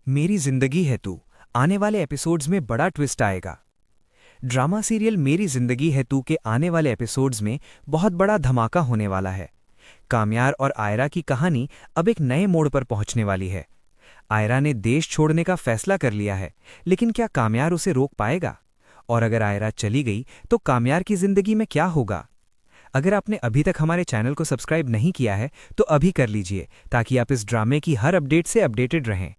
मेरी जिंदगी है तू। आने वाले एपिसोड्स में बड़ा ट्विस्ट आएगा। ड्रामा सीरियल मेरी जिंदगी है तू के आने वाले एपिसोड्स में बहुत बड़ा धमाका होने वाला है। काम्यार और आयरा की कहानी अब एक नए मोड़ पर पहुंचने वाली है। आयरा ने देश छोड़ने का फैसला कर लिया है, लेकिन क्या काम्यार उसे रोक पाएगा? और अगर आयरा चली गई तो काम्यार की जिंदगी में क्या होगा? अगर आपने अभी तक हमारे चैनल को सब्सक्राइब नहीं किया है तो अभी कर लीजिए, ताकि आप इस ड्रामे की हर अपडेट से अपडेटेड रहें।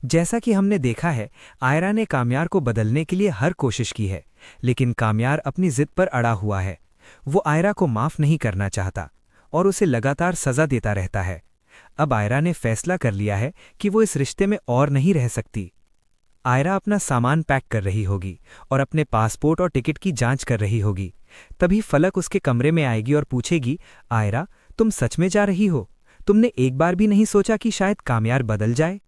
जैसा कि हमने देखा है, आयरा ने काम्यार को बदलने के लिए हर कोशिश की है, लेकिन काम्यार अपनी जिद पर अड़ा हुआ है। वो आयरा को माफ नहीं करना चाहता और उसे लगातार सजा देता रहता है। अब आयरा ने फैसला कर लिया है कि वो इस रिश्ते में और नहीं रह सकती। आयरा अपना सामान पैक कर रही होगी और अपने पासपोर्ट और टिकट की जांच कर रही होगी। तभी फलक उसके कमरे में आएगी और पूछेगी, आयरा, तुम सच में जा रही हो? तुमने एक बार भी नहीं सोचा कि शायद काम्यार बदल जाए?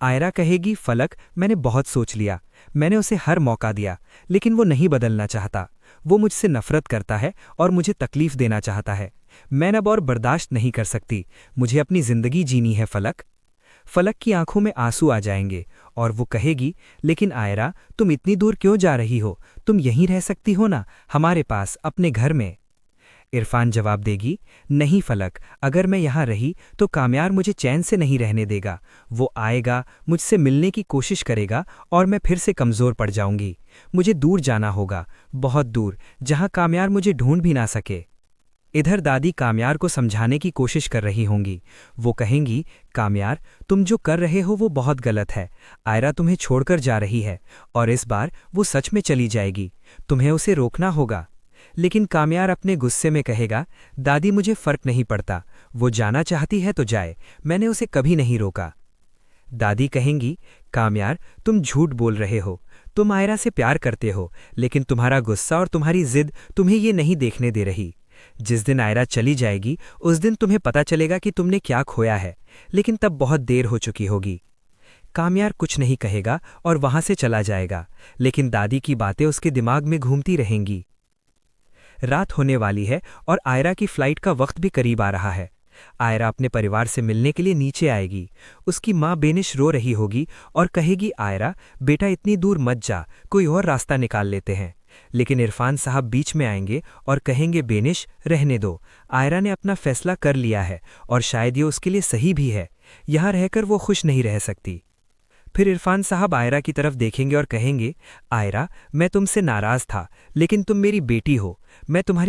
आयरा कहेगी, फलक, मैंने बहुत सोच लिया। मैंने उसे हर मौका दिया, लेकिन वो नहीं बदलना चाहता। वो मुझसे नफरत करता है और मुझे तकलीफ देना चाहता है। मैं अब और बर्दाश्त नहीं कर सकती। मुझे अपनी जिंदगी जीनी है फलक। फलक की आंखों में आंसू आ जाएंगे और वो कहेगी, लेकिन आयरा, तुम इतनी दूर क्यों जा रही हो? तुम यहीं रह सकती हो ना, हमारे पास, अपने घर में। इरफान जवाब देगी, नहीं फलक, अगर मैं यहाँ रही तो काम्यार मुझे चैन से नहीं रहने देगा। वो आएगा, मुझसे मिलने की कोशिश करेगा और मैं फिर से कमज़ोर पड़ जाऊंगी। मुझे दूर जाना होगा, बहुत दूर, जहाँ काम्यार मुझे ढूंढ भी ना सके। इधर दादी काम्यार को समझाने की कोशिश कर रही होंगी। वो कहेंगी, काम्यार, तुम जो कर रहे हो वो बहुत गलत है। आयरा तुम्हें छोड़कर जा रही है और इस बार वो सच में चली जाएगी। तुम्हें उसे रोकना होगा। लेकिन काम्यार अपने गुस्से में कहेगा, दादी, मुझे फर्क नहीं पड़ता। वो जाना चाहती है तो जाए, मैंने उसे कभी नहीं रोका। दादी कहेंगी, काम्यार, तुम झूठ बोल रहे हो। तुम आयरा से प्यार करते हो, लेकिन तुम्हारा गुस्सा और तुम्हारी जिद तुम्हें ये नहीं देखने दे रही। जिस दिन आयरा चली जाएगी उस दिन तुम्हें पता चलेगा कि तुमने क्या खोया है, लेकिन तब बहुत देर हो चुकी होगी। काम्यार कुछ नहीं कहेगा और वहां से चला जाएगा, लेकिन दादी की बातें उसके दिमाग में घूमती रहेंगी। रात होने वाली है और आयरा की फ्लाइट का वक्त भी करीब आ रहा है। आयरा अपने परिवार से मिलने के लिए नीचे आएगी। उसकी माँ बेनिश रो रही होगी और कहेगी, आयरा, बेटा, इतनी दूर मत जा, कोई और रास्ता निकाल लेते हैं। लेकिन इरफान साहब बीच में आएंगे और कहेंगे, बेनिश, रहने दो। आयरा ने अपना फैसला कर लिया है और शायद ये उसके लिए सही भी है। यहाँ रहकर वो खुश नहीं रह सकती। फिर इरफान साहब आयरा की तरफ देखेंगे और कहेंगे, आयरा, मैं तुमसे नाराज था, लेकिन तुम मेरी बेटी हो। मैं तुम्हारी